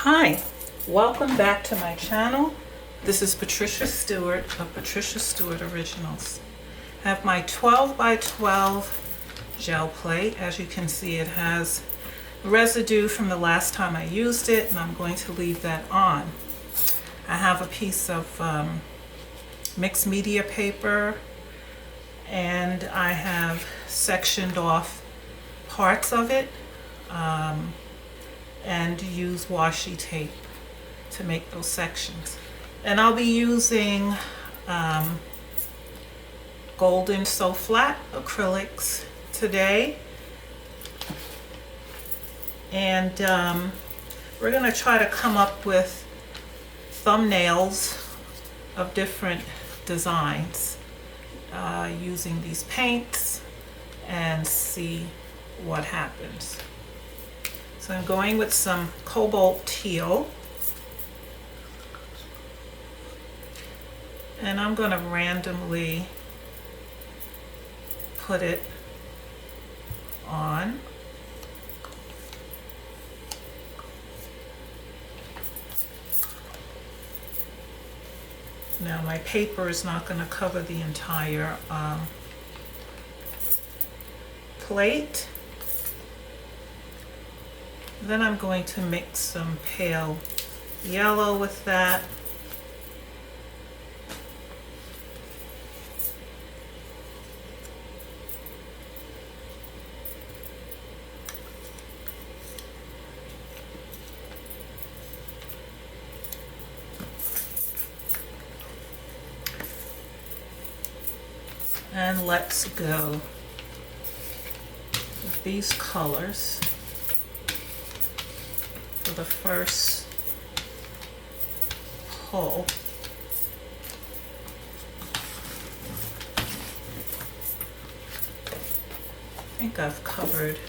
Hi, welcome back to my channel. This is Patricia Stuart of Patricia Stuart Originals. I have my 12 by 12 gel plate. As you can see, it has residue from the last time I used it, and I'm going to leave that on. I have a piece of mixed media paper, and I have sectioned off parts of it and use washi tape to make those sections. And I'll be using golden so flat acrylics today, and we're going to try to come up with thumbnails of different designs using these paints and see what happens. So I'm going with some cobalt teal, and I'm going to randomly put it on. Now my paper is not going to cover the entire plate. Then I'm going to mix some pale yellow with that. And let's go with these colors for the first pull. I think I've covered,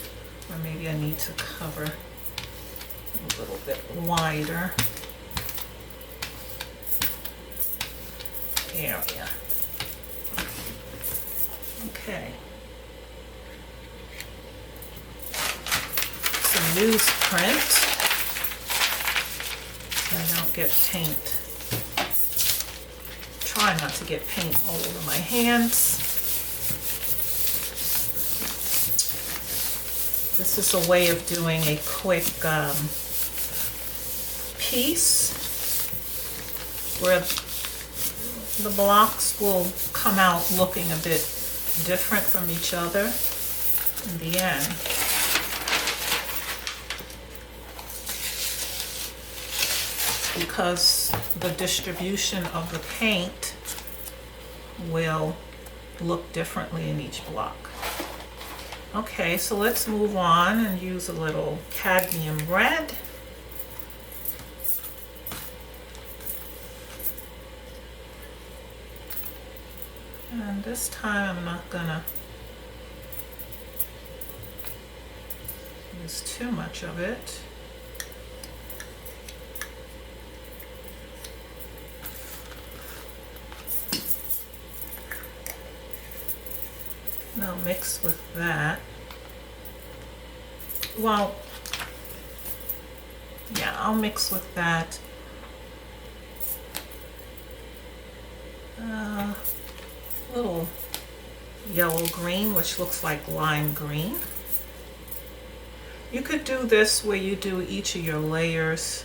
or maybe I need to cover a little bit wider area. Okay. Some newsprint so I don't get paint. Try not to get paint all over my hands. This is a way of doing a quick piece where the blocks will come out looking a bit different from each other in the end. Because the distribution of the paint will look differently in each block. Okay, so let's move on and use a little cadmium red. And this time I'm not gonna use too much of it. And I'll mix with that. Well, yeah, I'll mix with that. Little yellow green, which looks like lime green. You could do this where you do each of your layers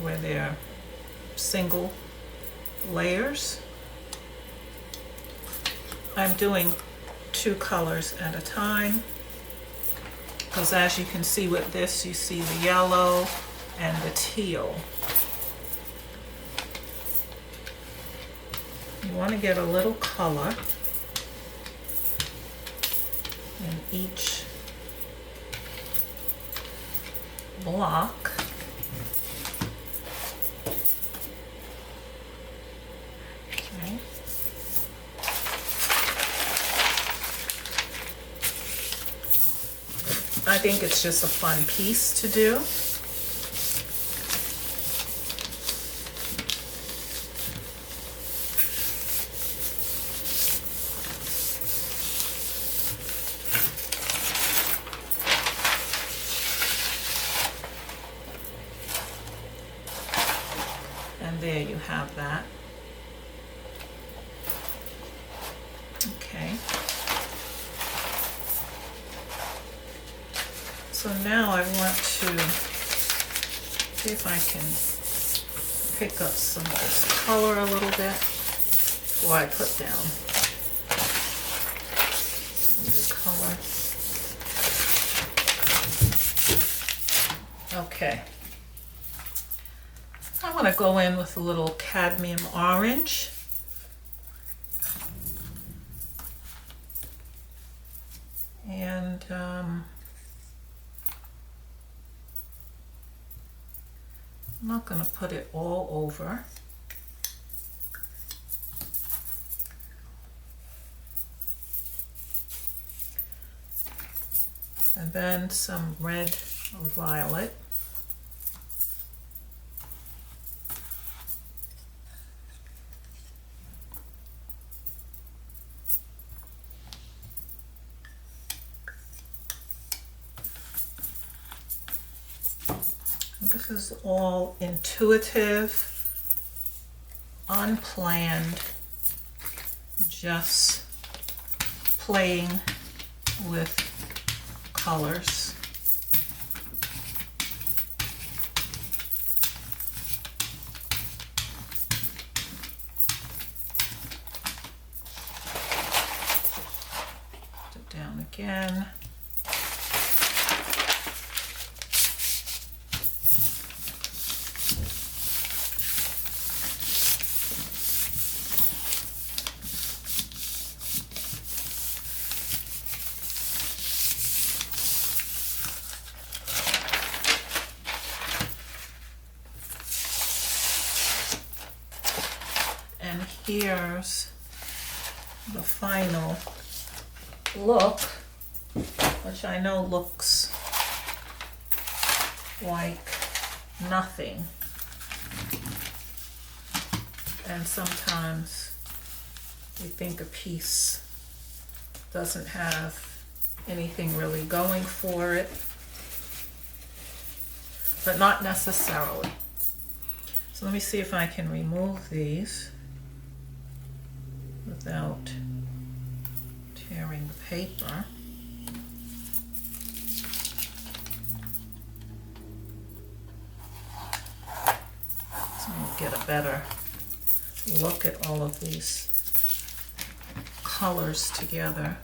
where they're single layers. I'm doing 2 colors at a time because, as you can see with this, you see the yellow and the teal. You want to get a little color in each block. Okay. I think it's just a fun piece to do. there you have that. Okay. So now I want to see if I can pick up some of this color a little bit before I put down new color. Okay. I want to go in with a little cadmium orange. And I'm not going to put it all over. And then some red violet. This is all intuitive, unplanned, just playing with colors. Put it down again. And here's the final look, which I know looks like nothing. And sometimes you think a piece doesn't have anything really going for it, but not necessarily. So let me see if I can remove these without tearing the paper. So we'll get a better look at all of these colors together.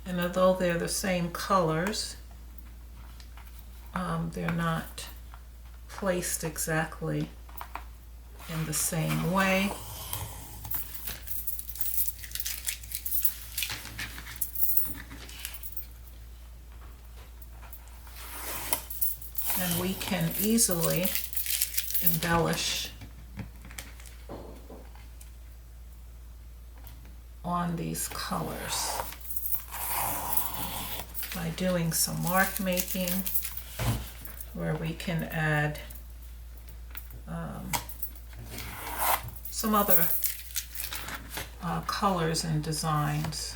And although they're the same colors, they're not placed exactly in the same way. And we can easily embellish on these colors by doing some mark making, where we can add some other colors and designs.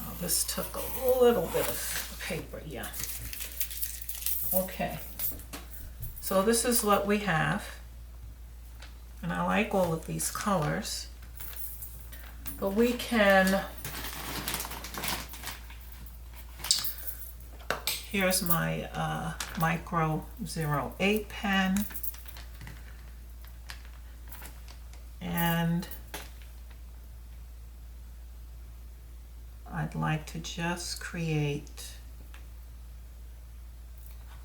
Oh, this took a little bit of paper, yeah. Okay, so this is what we have, and I like all of these colors, but we can, here's my micro 08 pen, and I'd like to just create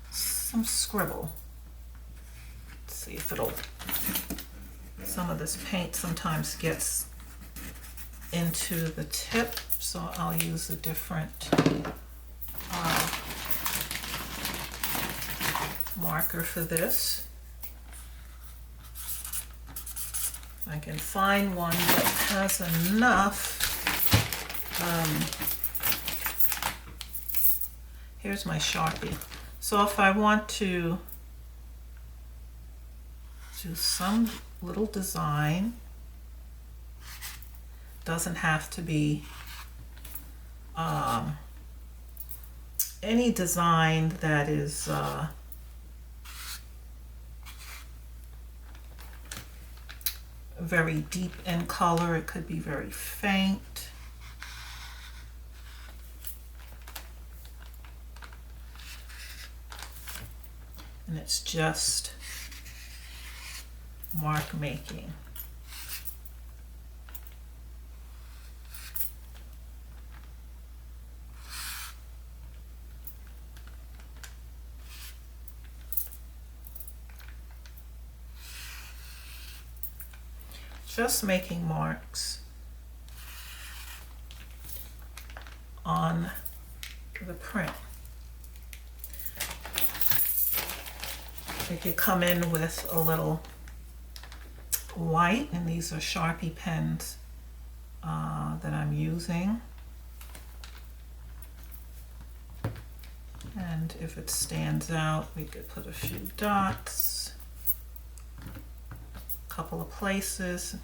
some scribble. Let's see if it'll, some of this paint sometimes gets into the tip, so I'll use a different marker for this. I can find one that has enough. Here's my Sharpie. So if I want to do some little design, doesn't have to be any design that is very deep in color. It could be very faint. And it's just mark making. Just making marks on the print. You could come in with a little white, and these are Sharpie pens that I'm using. And if it stands out, we could put a few dots, a couple of places,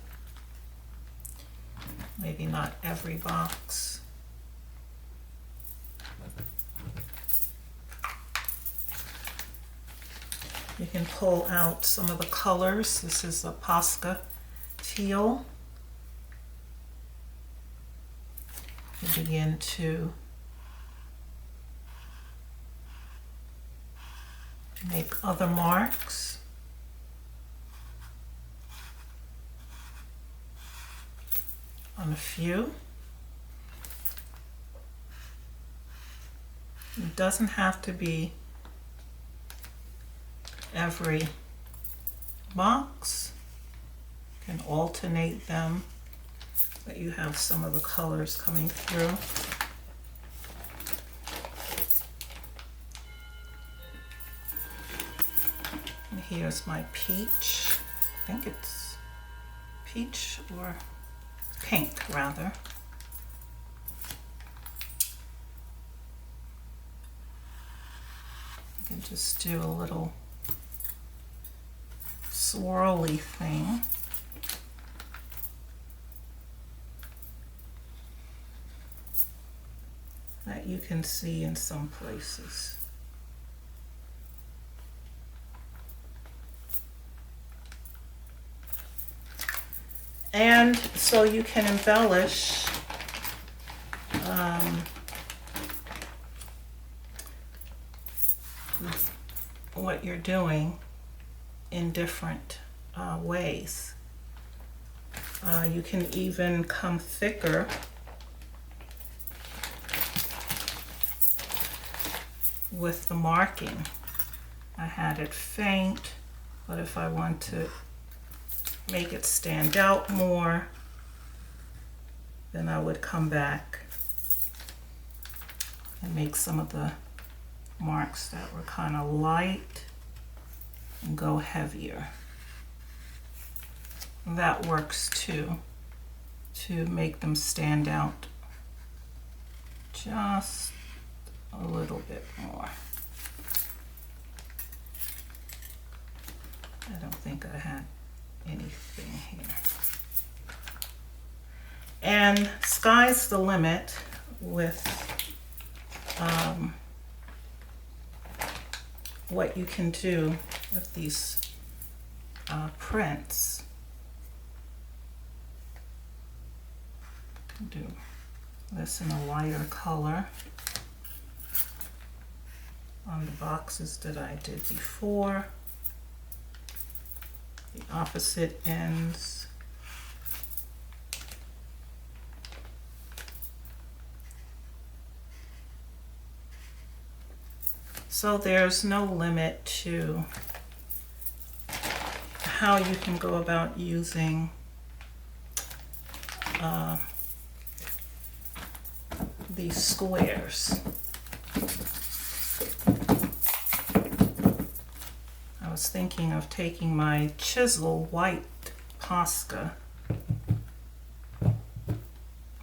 maybe not every box. You can pull out some of the colors. This is a Posca teal. You begin to make other marks. On a few. It doesn't have to be every box. You can alternate them, but you have some of the colors coming through. And here's my peach. I think it's peach or pink rather. You can just do a little swirly thing. That you can see in some places. And so you can embellish what you're doing in different ways. You can even come thicker with the marking. I had it faint, but if I want to make it stand out more, then I would come back and make some of the marks that were kind of light and go heavier. And that works too, to make them stand out just a little bit more. I don't think I had anything here. And sky's the limit with what you can do with these prints. Do this in a lighter color on the boxes that I did before. The opposite ends. So there's no limit to how you can go about using these squares. I was thinking of taking my chisel white Posca,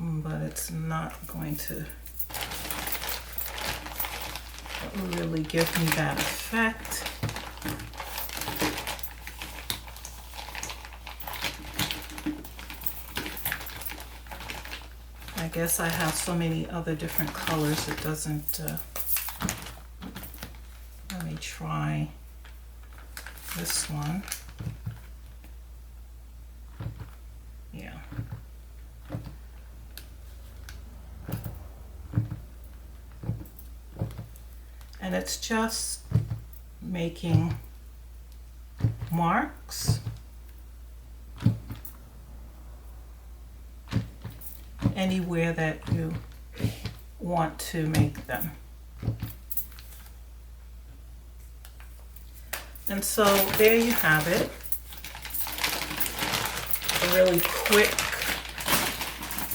but it's not going to really give me that effect. I guess I have so many other different colors, it doesn't try this one. Yeah. And it's just making marks anywhere that you want to make them. And so there you have it. A really quick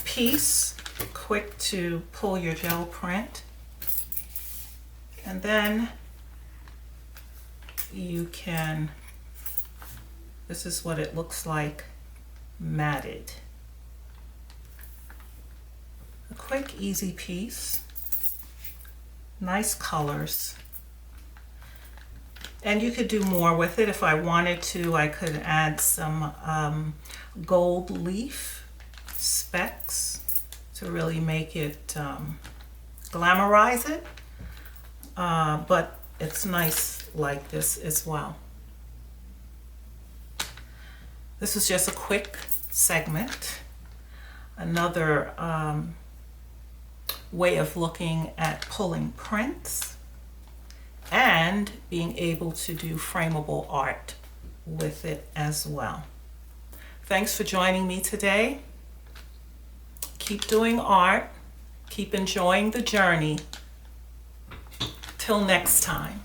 piece, quick to pull your gel print. And then you can, this is what it looks like matted. A quick, easy piece, nice colors. And you could do more with it. If I wanted to, I could add some gold leaf specks to really make it, glamorize it. But it's nice like this as well. This is just a quick segment. Another way of looking at pulling prints and being able to do frameable art with it as well. Thanks for joining me today. Keep doing art. Keep enjoying the journey. Till next time.